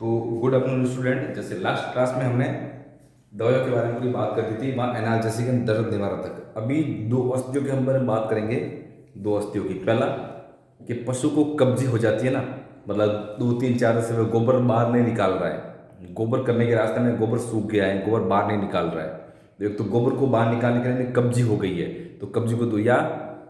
तो good afternoon student. जैसे last class में हमने दवाइयों के बारे में पूरी बात कर दी थी, वहाँ एनाल्जेसिक एंड दर्द निवारक। अभी दो औषधियों के हम बारे में बात करेंगे। दो औषधियों की, पहला कि पशु को कब्जी हो जाती है ना, मतलब 2 3 4 दिन से वह गोबर बाहर नहीं निकाल रहा है, गोबर करने के रास्ते में गोबर सूख गया है, गोबर बाहर नहीं निकाल रहा है, तो एक तो गोबर को बाहर निकालने के लिए कब्जी हो गई है, तो कब्जी को तो या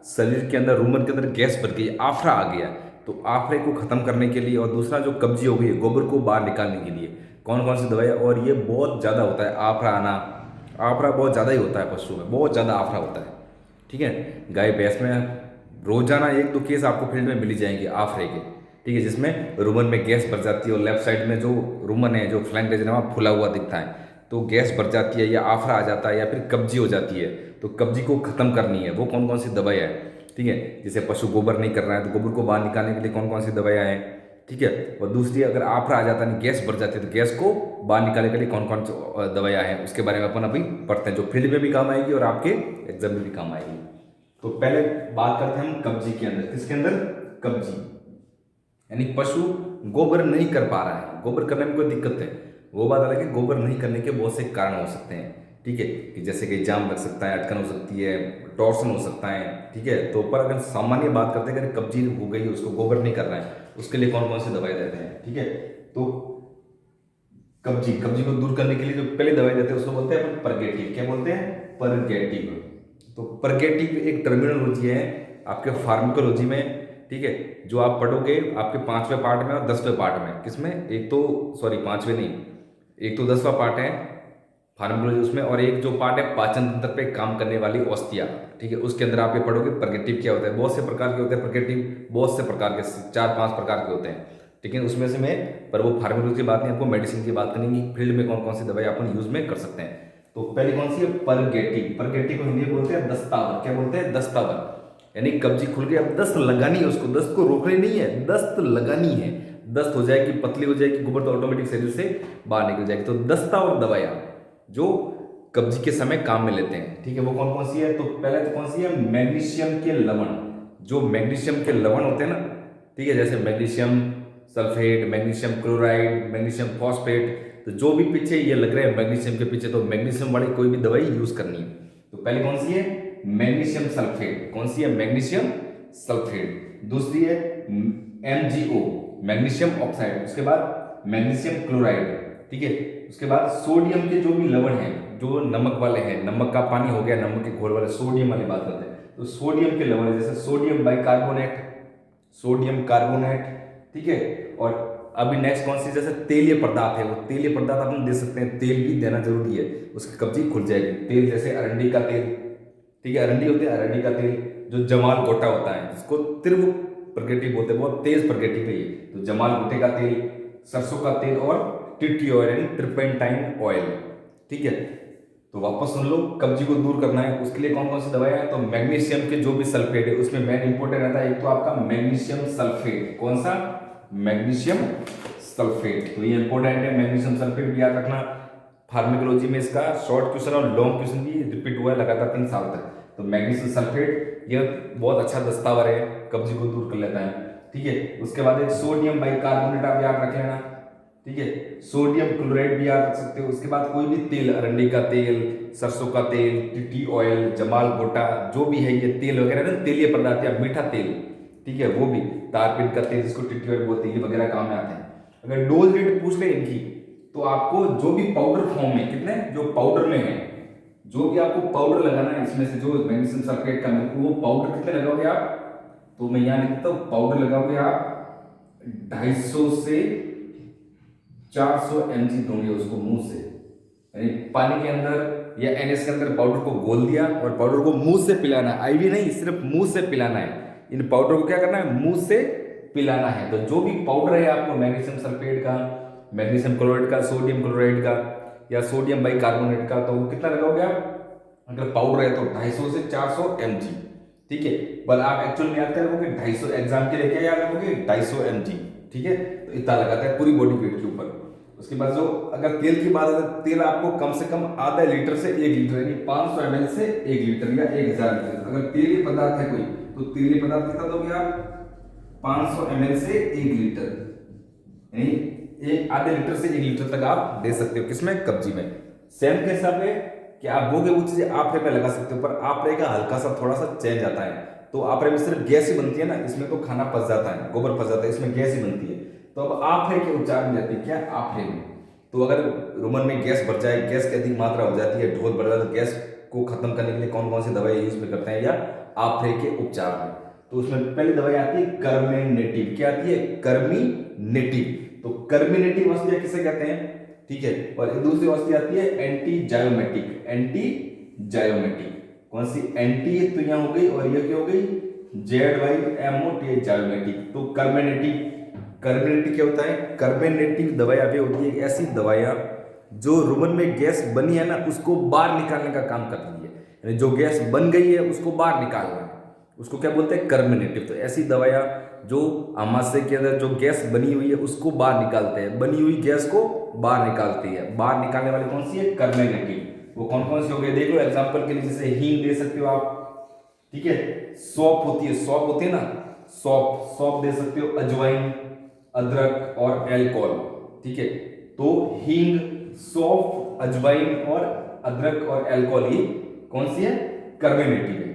शरीर के अंदर रूमन के अंदर गैस भर गई, आफरा आ गया, तो आफरे को खत्म करने के लिए, और दूसरा जो कब्जी हो गई है गोबर को बाहर निकालने के लिए कौन कौन सी दवाई है। और ये बहुत ज़्यादा होता है आफरा आना, आफरा बहुत ज़्यादा ही होता है पशु में, बहुत ज़्यादा आफरा होता है। ठीक है, गाय भैंस में रोजाना 1 2 केस आपको फील्ड में मिल जाएंगे आफरे के। ठीक है, जिसमें रुमन में गैस भर जाती है और लेफ्ट साइड में जो रुमन है, जो फ्लैंक रीजन है वहाँ फुला हुआ दिखता है, तो गैस भर जाती है या आफरा आ जाता है या फिर कब्जी हो जाती है, तो कब्जी को खत्म करनी है वो कौन कौन सी दवाई है। ठीक है, जैसे पशु गोबर नहीं कर रहा है तो गोबर को बाहर निकालने के लिए कौन कौन सी दवाइयाँ हैं। ठीक है, और दूसरी अगर आफरा आ जाता है, गैस भर जाती है, तो गैस को बाहर निकालने के लिए कौन कौन सी दवाइयाँ हैं, उसके बारे में अपन अभी पढ़ते हैं, जो फील्ड में भी काम आएगी और आपके एग्जाम में भी काम आएगी। तो पहले बात करते हैं हम कब्जी के अंदर। किसके अंदर? कब्जी, यानी पशु गोबर नहीं कर पा रहा है, गोबर करने में कोई दिक्कत है, वो बात अलग है। गोबर नहीं करने के बहुत से कारण हो सकते हैं। ठीक है, कि जैसे कि जाम लग सकता है, अटकन हो सकती है, टॉर्सन हो सकता है। ठीक है, तो पर अगर सामान्य बात करते हैं, अगर कब्जी हो गई, उसको गोबर नहीं कर रहा है, उसके लिए कौन कौन सी दवाई देते हैं। ठीक है, तो कब्जी कब्जी को दूर करने के लिए जो पहले दवाई देते हैं उसको बोलते हैं अपन परगेटिव। क्या बोलते हैं? परगेटिव। तो परगेटिव एक टर्मिनोलॉजी है आपके फार्माकोलॉजी में। ठीक है, जो आप पढ़ोगे आपके 5वें पार्ट में और 10वें पार्ट में। किसमें? एक तो सॉरी 5वें नहीं, एक तो 10वां पार्ट है फार्माकोलॉजी उसमें, और एक जो पार्ट है पाचन तंत्र पे काम करने वाली औषधियाँ। ठीक है, उसके अंदर आप ये पढ़ोगे परगेटिव क्या होता है। बहुत से प्रकार के होते हैं परगेटिव, बहुत से प्रकार के, 4 5 प्रकार के होते हैं। ठीक है, उसमें से मैं, पर वो फार्माकोलॉजी की बात नहीं, आपको मेडिसिन की बात करेंगे, फील्ड में कौन कौन सी दवाई अपन यूज में कर सकते हैं। तो पहले कौन सी है? परगेटिव। परगेटिव को हिंदी में बोलते हैं दस्तावर। क्या बोलते हैं? दस्तावर। यानी कब्जी खुल गई, अब दस्त लगानी है उसको, दस्त को रोकनी नहीं है, दस्त लगानी है। दस्त हो जाएगी, पतली हो जाएगी, गोबर तो ऑटोमेटिक शरीर से बाहर निकल जाएगी। तो दस्तावर दवाइयाँ जो कब्जी के समय काम में लेते हैं। ठीक है, वो कौन कौन सी है? तो पहले तो कौन सी है? मैग्नीशियम के लवण। जो मैग्नीशियम के लवण होते हैं ना, ठीक है, जैसे magnesium sulphate, magnesium chloride, magnesium phosphate, तो जो भी पीछे ये लग रहे हैं मैग्नीशियम के पीछे, तो मैग्नीशियम वाली कोई भी दवाई यूज करनी है। तो पहले कौन सी है? Magnesium sulphate. कौन सी है? Magnesium sulphate. दूसरी है MgO, मैग्नीशियम ऑक्साइड। उसके बाद मैग्नीशियम क्लोराइड। ठीक है, उसके बाद सोडियम के जो भी लवण हैं, जो नमक वाले हैं, नमक का पानी हो गया, नमक के घोल वाले, सोडियम वाली बात करते हैं, तो सोडियम के लवण जैसे सोडियम बाइकार्बोनेट, सोडियम कार्बोनेट। ठीक है, और अभी नेक्स्ट कौन सी? जैसे तेलीय पदार्थ है, वो तेलीय पदार्थ अपन दे सकते हैं, तेल भी देना जरूरी है, उसकी कब्जी खुल जाएगी। तेल जैसे अरंडी का तेल। ठीक है, अरंडी होती है, अरंडी का तेल। जो जमाल गोटा होता है, जिसको तीव्र प्रकृति बोलते हैं, बहुत तेज प्रकृति पे ही, तो जमाल गोटे का तेल, सरसों का तेल, और टिट्टी ऑयल यानी ट्रिपेंटाइन ऑयल। ठीक है, तो वापस सुन लो, कब्जी को दूर करना है उसके लिए कौन कौन सी दवाई है। तो मैग्नीशियम के जो भी सल्फेट है उसमें मेन इंपॉर्टेंट रहता है एक तो आपका मैग्नीशियम सल्फेट। कौन सा? Magnesium sulphate. तो ये इंपॉर्टेंट है, मैग्नीशियम सल्फेट भी याद रखना। फार्माकोलॉजी में इसका शॉर्ट क्वेश्चन और लॉन्ग क्वेश्चन भी रिपीट हुआ है लगातार 3 साल तक। तो मैग्नीशियम सल्फेट ये बहुत अच्छा दस्तावर है, कब्जी को दूर कर लेता है। ठीक है, उसके बाद एक सोडियम बाइकार्बोनेट आप याद रख लेना। ठीक है, सोडियम क्लोराइड भी याद रख सकते हो। उसके बाद कोई भी तेल, अरंडी का तेल, सरसों का तेल, टिट्टी ऑयल, जमाल गोटा, जो भी है ये तेल वगैरह ना, तेलीय पदार्थ या मीठा तेल। ठीक है, वो भी, तारपीन का तेल जिसको टिट्टी ऑयल बोलते हैं, ये वगैरह काम में आते हैं। अगर डोज रेट पूछ ले इनकी, तो आपको जो भी पाउडर फॉर्म में, कितने जो पाउडर में है, जो भी आपको पाउडर लगाना है इसमें से, जो मैग्नीशियम सल्फेट का, वो पाउडर कितने लगाओगे आप? तो मैं यहाँ लिखता हूँ, पाउडर लगाओगे आप 250 से 400 mg दोगे उसको मुंह से, यानी पानी के अंदर या NS के अंदर पाउडर को घोल दिया और पाउडर को मुंह से पिलाना है। आईवी नहीं, सिर्फ मुंह से पिलाना है। इन पाउडर को क्या करना है? मुंह से पिलाना है। तो जो भी पाउडर है आपको मैग्नीशियम सल्फेट का, मैग्नीशियम क्लोराइड का, सोडियम क्लोराइड का, या सोडियम बाइकार्बोनेट का, तो वो कितना लगाओगे आप? अगर पाउडर है तो 250 से 400 mg। ठीक है, पर आप एक्चुअल में याद करोगे 250, एग्जाम के लिए क्या याद रखोगे? 250 mg। ठीक है, तो इतना लगाता है पूरी बॉडी वेट के ऊपर। उसके बाद जो अगर तेल की बात है, तो तेल आपको कम से कम आधा लीटर से 1 लीटर, यानी 500 ml से 1 लीटर या 1000 लीटर। अगर तेलीय पदार्थ है कोई, तो तेलीय पदार्थ कितना दोगे आप? 500 ml से 1 लीटर, यानी ये आधे लीटर से 1 लीटर तक आप दे सकते हो, किसमें, कब्जी में। सेम के हिसाब से कि आप बोगे वो चीजें आपरे में लगा सकते हो, पर आपरे का हल्का सा थोड़ा सा चेंज आता है। तो आपरे में सिर्फ गैस ही बनती है ना, इसमें तो खाना पच जाता है, गोबर पच जाता है, इसमें गैस ही बनती है। तो अब आपरे के उपचार में जाती है क्या, आपरे में। तो अगर रुमन में गैस बढ़ जाए, गैस की अधिक मात्रा हो जाती है, ढोल बढ़ जाता है, तो गैस को खत्म करने के लिए कौन कौन सी दवाई यूज में करते हैं, या आपरे के उपचार में। तो उसमें पहली दवाई आती है कर्मिनेटिव। क्या आती है, कर्मिनेटिव। तो कर्मिनेटिव औषधियां किसे कहते हैं, ठीक है। और दूसरी औषधि आती है एंटी जायोमेटिक। एंटी जायोमेटिक कौन सी, एंटी तो यहां हो गई, और ये क्या हो गई, ZYMOT जायोमेटिक। तो कर्मिनेटिव, कर्मिनेटिव क्या होता है, कर्मिनेटिव दवाइयां भी होती है ऐसी दवाइयां जो रुमन में गैस बनी है ना उसको बाहर निकालने का काम करती है, यानी जो गैस बन गई है उसको बाहर निकालना है, उसको क्या बोलते हैं, कर्मिनेटिव। तो ऐसी दवाइयां जो आमाशय के अंदर जो गैस बनी हुई है उसको बाहर निकालते हैं, बनी हुई गैस को बाहर निकालती है। बाहर निकालने वाली कौन सी है, कर्मिनेटिव। वो कौन कौन सी हो गई, देख लो एग्जांपल के लिए, जैसे हींग दे सकते हो आप, ठीक है। सौंफ होती है, सौंफ होती है ना, सौंफ, सौंफ दे सकते हो, अजवाइन, अदरक और एल्कोहल, ठीक है। तो हींग, सौंफ, अजवाइन और अदरक और एल्कोहल ये कौन सी है, कर्मिनेटिव है,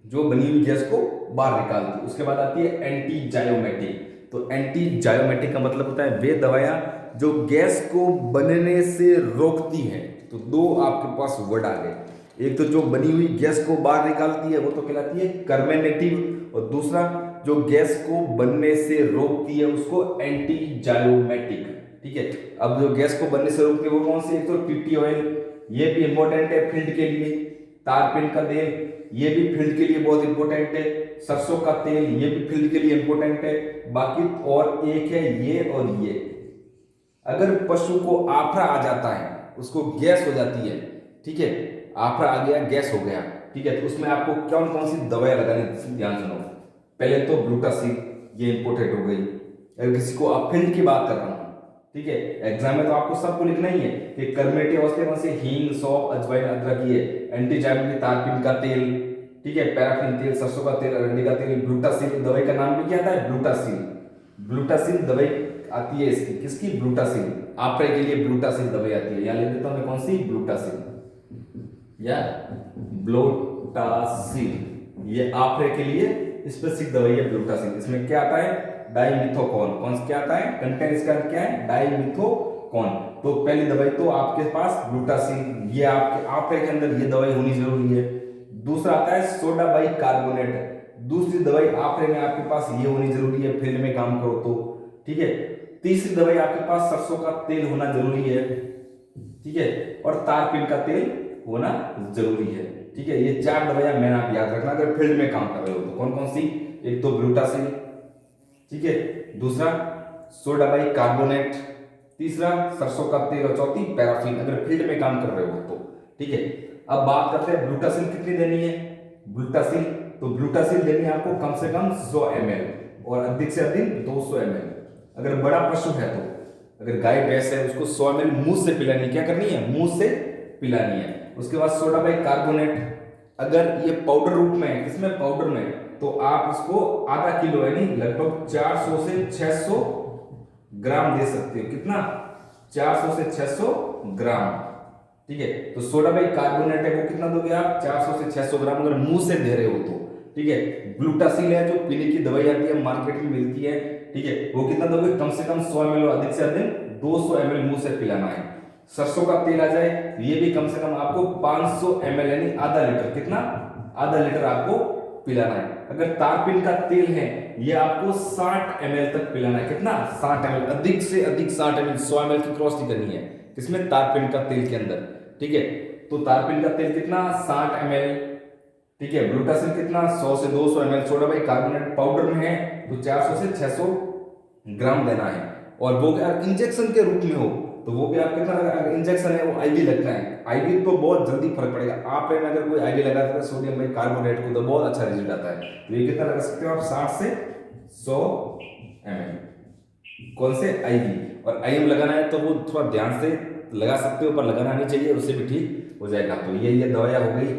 जो बनी हुई गैस को बाहर निकालती है। उसके बाद आती है एंटी जायोमेटिक। तो एंटी जायोमेटिक का मतलब होता है वे दवाइयां जो गैस को बनने से रोकती हैं। तो दो आपके पास वर्ड आ गए, एक तो जो बनी हुई गैस को बाहर निकालती है वो तो कहलाती है कर्मिनेटिव, और दूसरा जो गैस को बनने से रोकती है उसको एंटी जायोमेटिक, ठीक है। अब जो गैस को बनने से रोकती है वो कौन सी, एक तो पीपी ऑयल, ये भी इंपॉर्टेंट है फील्ड के लिए, तारपीन का तेल ये भी फील्ड के लिए बहुत इंपॉर्टेंट है, सरसों का तेल ये भी फील्ड के लिए इंपॉर्टेंट है। बाकी और एक है ये और ये, अगर पशु को आफरा आ जाता है, उसको गैस हो जाती है, ठीक है, आफरा आ गया, गैस हो गया, ठीक है, तो उसमें आपको कौन कौन सी दवाइयां लगानी, ध्यान सुनो। पहले तो ग्लूटासिन, ये इंपोर्टेंट हो गई। अगर किसी को आप फील्ड की बात कर रहा हूं, ठीक है, एग्जाम में तो आपको सबको लिखना ही है कि कर्मिनेटिव औषधि कौन सी, हींग, सौंफ, अजवाइन, अदरक, ये एंटी जायोमेटिक तारपीन का तेल, ठीक है, पैराफिन तेल, सरसों का तेल, अरंडी का तेल, ग्लूटासिन, दवाई का नाम भी क्या आता है, ग्लूटासिन। ग्लूटासिन दवाई आती है इसकी, किसकी, ग्लूटासिन। आपरे के लिए ग्लूटासिन दवाई आती है, यहां लिख देता हूं मैं कौन सी, ग्लूटासिन या ग्लूटासिन, ये आपरे के लिए स्पेसिफिक दवाई है ग्लूटासिन। इसमें क्या आता है, डाइमिथोकॉन, कौन सा क्या आता है, कंटेंट इसका क्या है, डाइमिथोकॉन। तो पहली दवाई तो आपके पास ग्लूटासिन, ये आपके आपरे के अंदर ये दवाई होनी जरूरी है। दूसरा आता है सोडा बाइकार्बोनेट, दूसरी दवाई आपरे में आपके पास ये होनी जरूरी है, फील्ड में काम करो तो, ठीक है। तीसरी दवाई आपके पास सरसों का तेल होना जरूरी है, ठीक है, और तारपीन का तेल होना जरूरी है, ठीक है। ये चार दवाइयां मैंने आप याद रखना अगर फील्ड में काम कर रहे हो तो। कौन कौन सी, एक तो ग्लूटासिन, ठीक है, दूसरा सोडा बाइकार्बोनेट, तीसरा सरसों का तेल, और चौथी पैराफिन, अगर फील्ड में काम कर रहे हो तो, ठीक है। अब बात करते हैं ग्लूटासिन कितनी देनी है, ग्लूटासिन, तो ग्लूटासिन देनी है आपको कम से कम 100 ml और अधिक से अधिक 200 ml। अगर बड़ा पशु है तो, अगर गाय भैंस है उसको 100 ml मुंह से पिलानी है, क्या करनी है, मुंह से पिलानी है। उसके बाद सोडा बाइकार्बोनेट, अगर ये पाउडर रूप में है, किसमें, पाउडर में, तो आप इसको आधा किलो यानी लगभग 400 से 600 ग्राम दे सकते हो, कितना, 400 से 600 ग्राम, ठीक है। तो सोडा बाइकार्बोनेट है वो कितना दोगे आप, 400 से 600 ग्राम, अगर मुंह से दे रहे हो तो, ठीक है। ग्लूटासिन है जो पीने की दवाई आती है, मार्केट में मिलती है, ठीक है, वो कितना दोगे, कम से कम 100 ml और अधिक से अधिक 200 ml मुंह से पिलाना है। सरसों का तेल आ जाए, ये भी कम से कम आपको 500 ml यानी आधा लीटर, कितना, आधा लीटर आपको पिलाना है। अगर तारपीन का तेल है ये आपको 60 ml तक पिलाना है, कितना, 60 ml, अधिक से अधिक 60 ml, 100 ml की क्रॉस नहीं करनी है, किसमें, तारपीन का तेल के अंदर, ठीक है। तो तारपीन का तेल कितना, 60 ml, ठीक है। ग्लूटासिन कितना, 100 से 200 ml, सोडा बाइकार्बोनेट पाउडर में है तो 400 से 600 ग्राम देना है। और वो अगर इंजेक्शन के रूप में हो तो वो भी आप कितना, अगर इंजेक्शन है वो आईवी लगना है, आईवी तो बहुत जल्दी फर्क पड़ेगा। आप में अगर कोई आईवी लगाते हैं सोडियम बाइकार्बोनेट को तो बहुत अच्छा रिजल्ट आता है। तो ये कितना लगा सकते हो आप, 60 से 100 ml, कौन से, आईवी। और आईएम लगाना है तो वो थोड़ा ध्यान से लगा सकते हो, पर लगाना नहीं चाहिए, उससे भी ठीक हो जाएगा। तो ये दवाइयां हो गई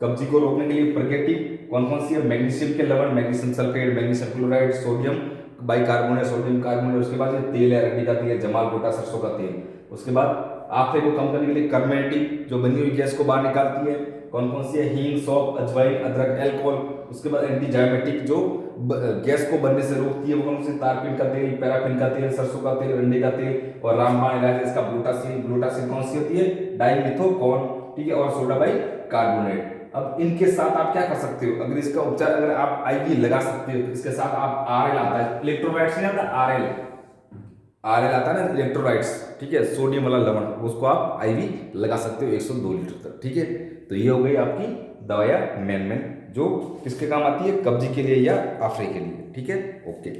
कब्जी को रोकने के लिए। प्रगेटिव कौन कौन सी है, मैग्नीशियम के लवण, magnesium sulphate, magnesium chloride, sodium bicarbonate, sodium carbonate, उसके बाद ये तेल है, अरंडी का तेल, जमाल गोटा, सरसों का तेल। उसके बाद आफे को कम करने के लिए कर्मेटिक जो बनी हुई गैस को बाहर निकालती है, कौन कौन सी है, हींग, सौंफ, अजवाइन, अदरक, अल्कोहल। उसके बाद एंटी जायमेटिक जो गैस को बनने से रोकती है, वो कौन सी, तारपीन का तेल, पैराफिन का तेल, सरसों का तेल, अरंडी का तेल, और रामबाण इलाज इसका ग्लूटासिन। ग्लूटासिन कौन सी होती है, डाइमिथोकॉन, ठीक है, और सोडा बाई कार्बोनेट। अब इनके साथ आप क्या कर सकते हो, अगर इसका उपचार अगर आप आईवी लगा सकते हो तो इसके साथ आप आरएल आता है, इलेक्ट्रोलाइट्स नहीं आता, आरएल, आरएल आता है ना, इलेक्ट्रोलाइट्स, ठीक है, सोडियम वाला लवण, उसको आप आईवी लगा सकते हो 102 लीटर तक, ठीक है। तो ये हो गई आपकी दवाइयाँ मेन जो किसके काम आती है, कब्जी के लिए या आफरे के लिए, ठीक है, ओके।